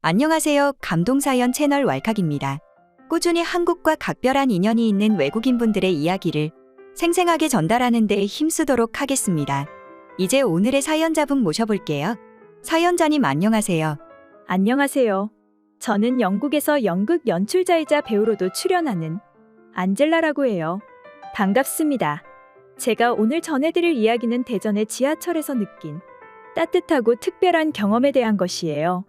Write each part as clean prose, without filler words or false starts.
안녕하세요. 감동사연 채널 왈칵입니다. 꾸준히 한국과 각별한 인연이 있는 외국인분들의 이야기를 생생하게 전달하는 데 힘쓰도록 하겠습니다. 이제 오늘의 사연자분 모셔볼게요. 사연자님 안녕하세요. 안녕하세요. 저는 영국에서 연극 연출자이자 배우로도 출연하는 안젤라라고 해요. 반갑습니다. 제가 오늘 전해드릴 이야기는 대전의 지하철에서 느낀 따뜻하고 특별한 경험에 대한 것이에요.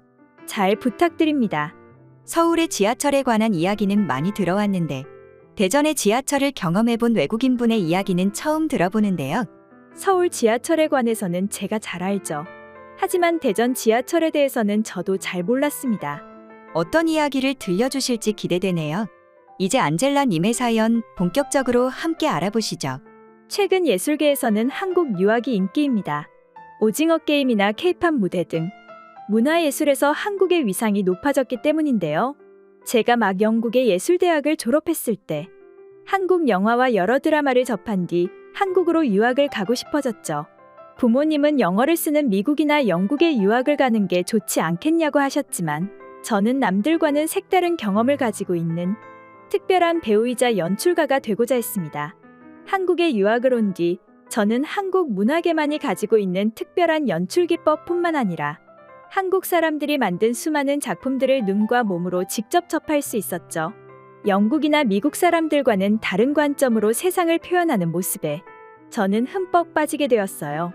잘 부탁드립니다. 서울의 지하철에 관한 이야기는 많이 들어왔는데 대전의 지하철을 경험해본 외국인분의 이야기는 처음 들어보는데요. 서울 지하철에 관해서는 제가 잘 알죠. 하지만 대전 지하철에 대해서는 저도 잘 몰랐습니다. 어떤 이야기를 들려주실지 기대되네요. 이제 안젤라님의 사연 본격적으로 함께 알아보시죠. 최근 예술계에서는 한국 유학이 인기입니다. 오징어 게임이나 케이팝 무대 등 문화예술에서 한국의 위상이 높아졌기 때문인데요. 제가 막 영국의 예술대학을 졸업했을 때 한국 영화와 여러 드라마를 접한 뒤 한국으로 유학을 가고 싶어졌죠. 부모님은 영어를 쓰는 미국이나 영국에 유학을 가는 게 좋지 않겠냐고 하셨지만 저는 남들과는 색다른 경험을 가지고 있는 특별한 배우이자 연출가가 되고자 했습니다. 한국에 유학을 온 뒤 저는 한국 문화계만이 가지고 있는 특별한 연출 기법뿐만 아니라 한국 사람들이 만든 수많은 작품들을 눈과 몸으로 직접 접할 수 있었죠. 영국이나 미국 사람들과는 다른 관점으로 세상을 표현하는 모습에 저는 흠뻑 빠지게 되었어요.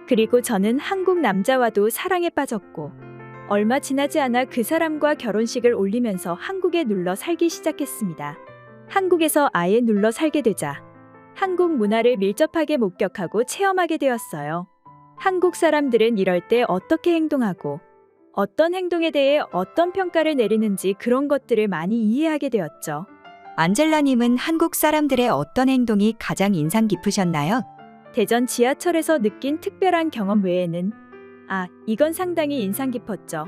그리고 저는 한국 남자와도 사랑에 빠졌고 얼마 지나지 않아 그 사람과 결혼식을 올리면서 한국에 눌러 살기 시작했습니다. 한국에서 아예 눌러 살게 되자 한국 문화를 밀접하게 목격하고 체험하게 되었어요. 한국 사람들은 이럴 때 어떻게 행동하고 어떤 행동에 대해 어떤 평가를 내리는지 그런 것들을 많이 이해하게 되었죠. 안젤라님은 한국 사람들의 어떤 행동이 가장 인상 깊으셨나요? 대전 지하철에서 느낀 특별한 경험 외에는 이건 상당히 인상 깊었죠.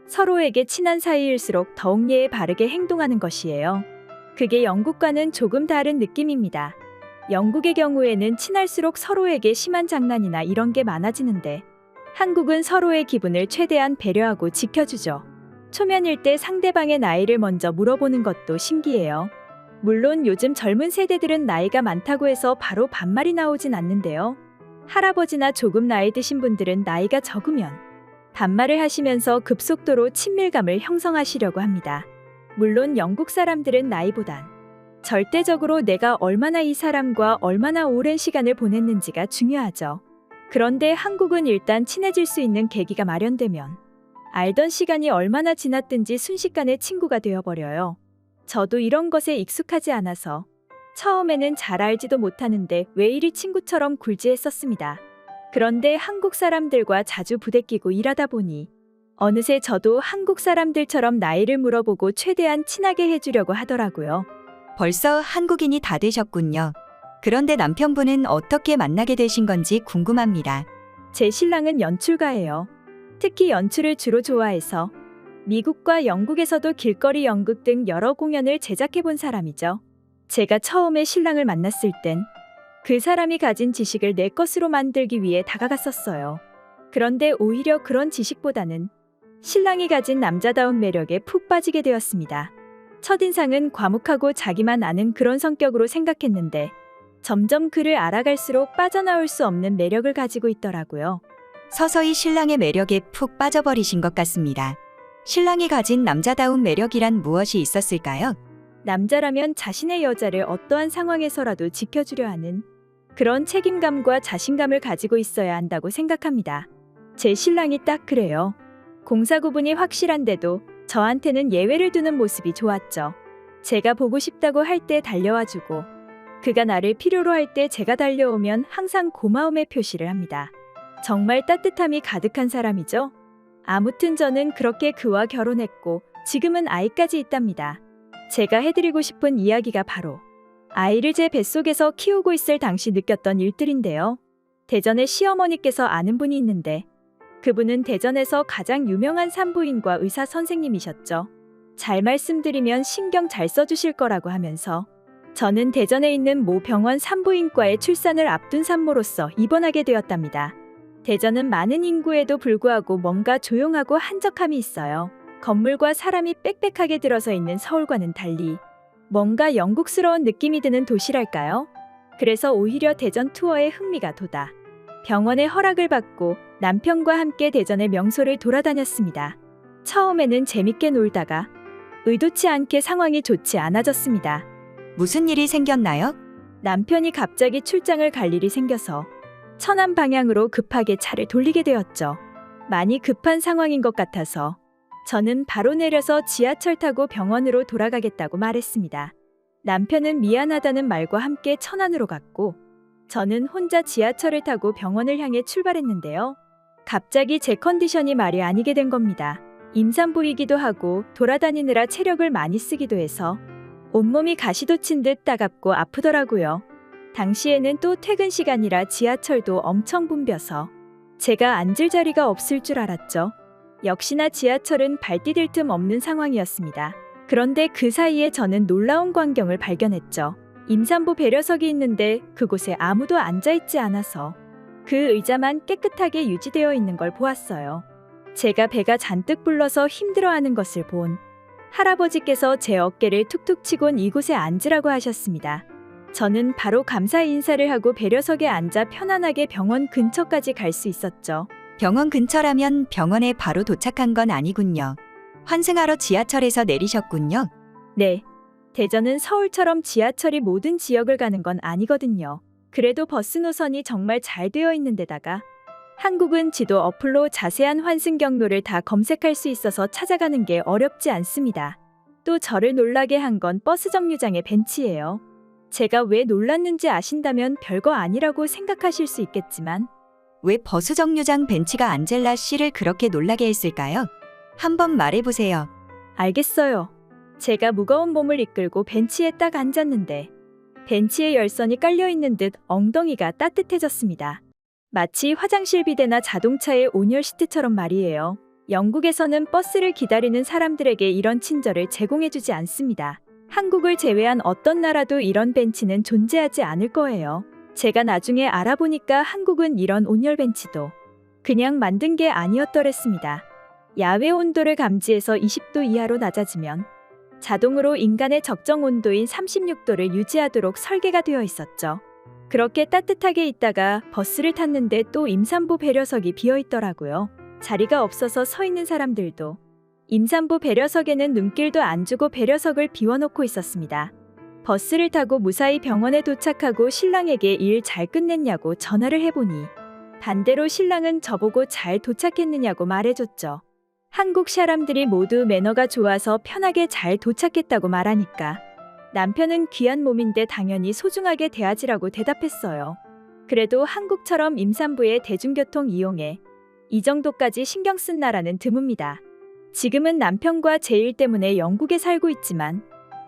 서로에게 친한 사이일수록 더욱 예의 바르게 행동하는 것이에요. 그게 영국과는 조금 다른 느낌입니다. 영국의 경우에는 친할수록 서로에게 심한 장난이나 이런 게 많아지는데 한국은 서로의 기분을 최대한 배려하고 지켜주죠. 초면일 때 상대방의 나이를 먼저 물어보는 것도 신기해요. 물론 요즘 젊은 세대들은 나이가 많다고 해서 바로 반말이 나오진 않는데요. 할아버지나 조금 나이 드신 분들은 나이가 적으면 반말을 하시면서 급속도로 친밀감을 형성하시려고 합니다. 물론 영국 사람들은 나이보단 절대적으로 내가 얼마나 이 사람과 얼마나 오랜 시간을 보냈는지가 중요하죠. 그런데 한국은 일단 친해질 수 있는 계기가 마련되면 알던 시간이 얼마나 지났든지 순식간에 친구가 되어버려요. 저도 이런 것에 익숙하지 않아서 처음에는 잘 알지도 못하는데 왜 이리 친구처럼 굴지했었습니다. 그런데 한국 사람들과 자주 부대끼고 일하다 보니 어느새 저도 한국 사람들처럼 나이를 물어보고 최대한 친하게 해주려고 하더라고요. 벌써 한국인이 다 되셨군요. 그런데 남편분은 어떻게 만나게 되신 건지 궁금합니다. 제 신랑은 연출가예요. 특히 연출을 주로 좋아해서 미국과 영국에서도 길거리 연극 등 여러 공연을 제작해 본 사람이죠. 제가 처음에 신랑을 만났을 땐 그 사람이 가진 지식을 내 것으로 만들기 위해 다가갔었어요. 그런데 오히려 그런 지식보다는 신랑이 가진 남자다운 매력에 푹 빠지게 되었습니다. 첫인상은 과묵하고 자기만 아는 그런 성격으로 생각했는데 점점 그를 알아갈수록 빠져나올 수 없는 매력을 가지고 있더라고요. 서서히 신랑의 매력에 푹 빠져버리신 것 같습니다. 신랑이 가진 남자다운 매력이란 무엇이 있었을까요? 남자라면 자신의 여자를 어떠한 상황에서라도 지켜주려 하는 그런 책임감과 자신감을 가지고 있어야 한다고 생각합니다. 제 신랑이 딱 그래요. 공사 구분이 확실한데도 저한테는 예외를 두는 모습이 좋았죠. 제가 보고 싶다고 할 때 달려와주고 그가 나를 필요로 할 때 제가 달려오면 항상 고마움의 표시를 합니다. 정말 따뜻함이 가득한 사람이죠. 아무튼 저는 그렇게 그와 결혼했고 지금은 아이까지 있답니다. 제가 해드리고 싶은 이야기가 바로 아이를 제 뱃속에서 키우고 있을 당시 느꼈던 일들인데요. 대전에 시어머니께서 아는 분이 있는데 그분은 대전에서 가장 유명한 산부인과 의사 선생님이셨죠. 잘 말씀드리면 신경 잘 써주실 거라고 하면서 저는 대전에 있는 모 병원 산부인과에 출산을 앞둔 산모로서 입원하게 되었답니다. 대전은 많은 인구에도 불구하고 뭔가 조용하고 한적함이 있어요. 건물과 사람이 빽빽하게 들어서 있는 서울과는 달리 뭔가 영국스러운 느낌이 드는 도시랄까요? 그래서 오히려 대전 투어에 흥미가 돋아 병원의 허락을 받고 남편과 함께 대전의 명소를 돌아다녔습니다. 처음에는 재밌게 놀다가 의도치 않게 상황이 좋지 않아졌습니다. 무슨 일이 생겼나요? 남편이 갑자기 출장을 갈 일이 생겨서 천안 방향으로 급하게 차를 돌리게 되었죠. 많이 급한 상황인 것 같아서 저는 바로 내려서 지하철 타고 병원으로 돌아가겠다고 말했습니다. 남편은 미안하다는 말과 함께 천안으로 갔고 저는 혼자 지하철을 타고 병원을 향해 출발했는데요. 갑자기 제 컨디션이 말이 아니게 된 겁니다. 임산부이기도 하고 돌아다니느라 체력을 많이 쓰기도 해서 온몸이 가시도 친 듯 따갑고 아프더라고요. 당시에는 또 퇴근 시간이라 지하철도 엄청 붐벼서 제가 앉을 자리가 없을 줄 알았죠. 역시나 지하철은 발 디딜 틈 없는 상황이었습니다. 그런데 그 사이에 저는 놀라운 광경을 발견했죠. 임산부 배려석이 있는데 그곳에 아무도 앉아있지 않아서 그 의자만 깨끗하게 유지되어 있는 걸 보았어요. 제가 배가 잔뜩 불러서 힘들어하는 것을 본 할아버지께서 제 어깨를 툭툭 치곤 이곳에 앉으라고 하셨습니다. 저는 바로 감사 인사를 하고 배려석에 앉아 편안하게 병원 근처까지 갈 수 있었죠. 병원 근처라면 병원에 바로 도착한 건 아니군요. 환승하러 지하철에서 내리셨군요. 네. 대전은 서울처럼 지하철이 모든 지역을 가는 건 아니거든요. 그래도 버스 노선이 정말 잘 되어 있는 데다가 한국은 지도 어플로 자세한 환승 경로를 다 검색할 수 있어서 찾아가는 게 어렵지 않습니다. 또 저를 놀라게 한 건 버스 정류장의 벤치예요. 제가 왜 놀랐는지 아신다면 별거 아니라고 생각하실 수 있겠지만 왜 버스 정류장 벤치가 안젤라 씨를 그렇게 놀라게 했을까요? 한번 말해보세요. 알겠어요. 제가 무거운 몸을 이끌고 벤치에 딱 앉았는데 벤치에 열선이 깔려있는 듯 엉덩이가 따뜻해졌습니다. 마치 화장실 비데나 자동차의 온열 시트처럼 말이에요. 영국에서는 버스를 기다리는 사람들에게 이런 친절을 제공해주지 않습니다. 한국을 제외한 어떤 나라도 이런 벤치는 존재하지 않을 거예요. 제가 나중에 알아보니까 한국은 이런 온열 벤치도 그냥 만든 게 아니었더랬습니다. 야외 온도를 감지해서 20도 이하로 낮아지면 자동으로 인간의 적정 온도인 36도를 유지하도록 설계가 되어 있었죠. 그렇게 따뜻하게 있다가 버스를 탔는데 또 임산부 배려석이 비어 있더라고요. 자리가 없어서 서 있는 사람들도 임산부 배려석에는 눈길도 안 주고 배려석을 비워놓고 있었습니다. 버스를 타고 무사히 병원에 도착하고 신랑에게 일 잘 끝냈냐고 전화를 해보니 반대로 신랑은 저보고 잘 도착했느냐고 말해줬죠. 한국 사람들이 모두 매너가 좋아서 편하게 잘 도착했다고 말하니까 남편은 귀한 몸인데 당연히 소중하게 대하지라고 대답했어요. 그래도 한국처럼 임산부의 대중교통 이용에 이 정도까지 신경 쓴 나라는 드뭅니다. 지금은 남편과 제 일 때문에 영국에 살고 있지만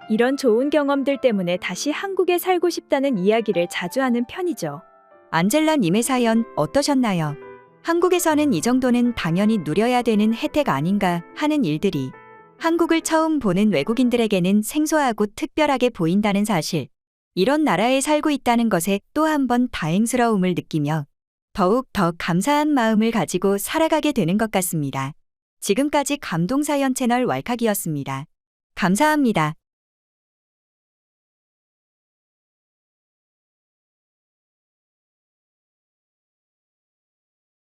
이런 좋은 경험들 때문에 다시 한국에 살고 싶다는 이야기를 자주 하는 편이죠. 안젤라 님의 사연 어떠셨나요? 한국에서는 이 정도는 당연히 누려야 되는 혜택 아닌가 하는 일들이 한국을 처음 보는 외국인들에게는 생소하고 특별하게 보인다는 사실. 이런 나라에 살고 있다는 것에 또 한 번 다행스러움을 느끼며 더욱 더 감사한 마음을 가지고 살아가게 되는 것 같습니다. 지금까지 감동사연 채널 왈칵이었습니다. 감사합니다.